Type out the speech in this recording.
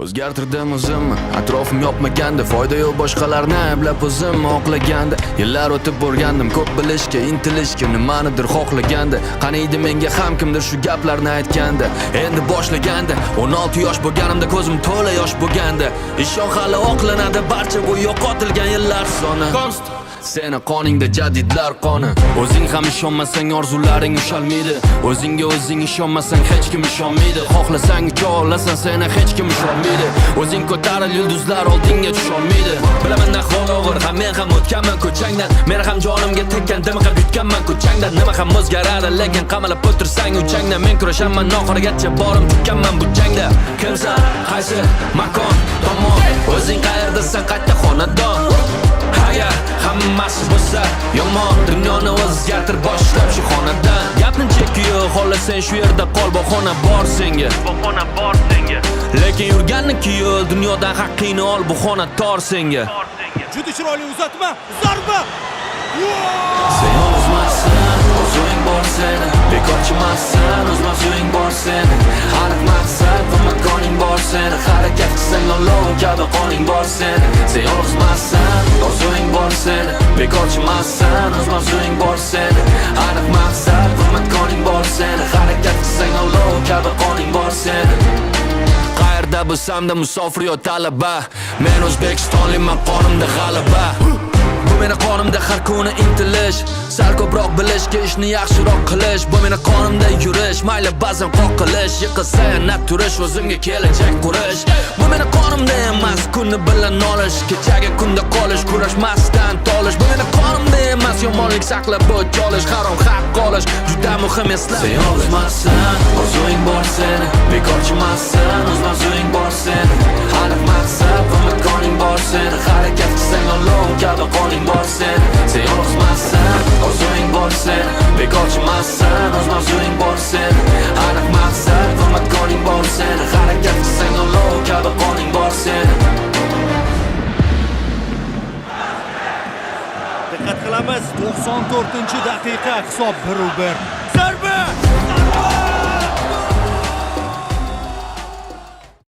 O'zgartirdim o'zimni, atrofim yopmaganda, foyda yo'q boshqalarni ayblab o'zimni oqlaganda. Yillar o'tib borgandim, ko'p bilishga, intilishga, nimanidir xohlaganda. Qani edi menga ham kimdir shu gaplarni aytganda. Endi boshlaganda, 16 yosh bo'lganimda ko'zim to'la yosh bo'lganda. Ishon hali oqlanadi barcha bu yo'qotilgan yillar soni. Seni qoningda jadidlar qoni. O'zing ham ishonmasang orzularing ushalmaydi. O'zingga o'zing ishonmasang hech kim ishonmaydi. Xohlasang ucha olasan, seni hech kim ishonmaydi. O'zing ko'taril yulduzlar oldinga tusholmaydi. Bilaman ahvol og'ir, ham men ham o'tganman ko'changdan. Men ham jonimga tekkan, dimiqib yutganman ko'changdan. Nima ham o'zgaradi, lekin qamalib o'tirsang uchangdan. Men kurashaman oxirigacha, borim tutganman bu jangda. Kimsan, qaysi makon, tomon, o'zing qayerdasan, qayta xonadon. Agar hammasi bo'lsa yomon, dunyoni o'zgartir boshlab shu xonadan. Gapni chekiyo, xohlasang shu yerda qol, bahona bor senga. Lekin yurganni yo'l, dunyodan haqqingni ol, bu xona tor senga. Juda chiroyli uzatma, zarba. Sen o'zmassan, o'z o'ying bor seni. Bekorchimassan, o'zmas o'ying bor seni. Aniq maqsad va makoning bor seni. Harakat qilsang olov kabi qoning bor seni. Sen o'zmassan, o'z o'ying bor seni. Bekorchimassan, o'zmas o'ying bor seni. Aniq maqsad va makoning bor seni. Harakat qilsang olov kabi qoning bor seni. Qayerda bo'lsam-da musofir yo talaba, men O'zbekistonliman, qonimda g'alaba. Bu meni qonimda har kuni intilish, sal ko'proq bilishga, ishni yaxshiroq qilish. Bu meni qonimda yurish, mayli ba'zan qoqilish, yiqilsa yana turish, o'zimga kelajak qurish. Bu meni qonimda emas, kunni bilan olish, kechagi kunda qolish, kurashmasdan tolish. Bu meni qonimda emas, yomonlik saqlab o'ch olish, harom haq olish, juda muhim eslab. Sen o'zmassan, o'z o'ying bor seni. Bekorchimassan, o'zmas o'ying bor seni. Aniq maqsad va makoning bor seni. Harakat qilsang olov kabi qoning bor seni. Sen o'zmassan, o'z o'ying bor seni. Bekorchimassan, o'zmas o'ying bor seni. Aniq maqsad va makoning bor seni. Harakat qilsang olov kabi qoning bor seni. Diqqat qilamiz, 94-daqiqa hisob 1-1. Zarba!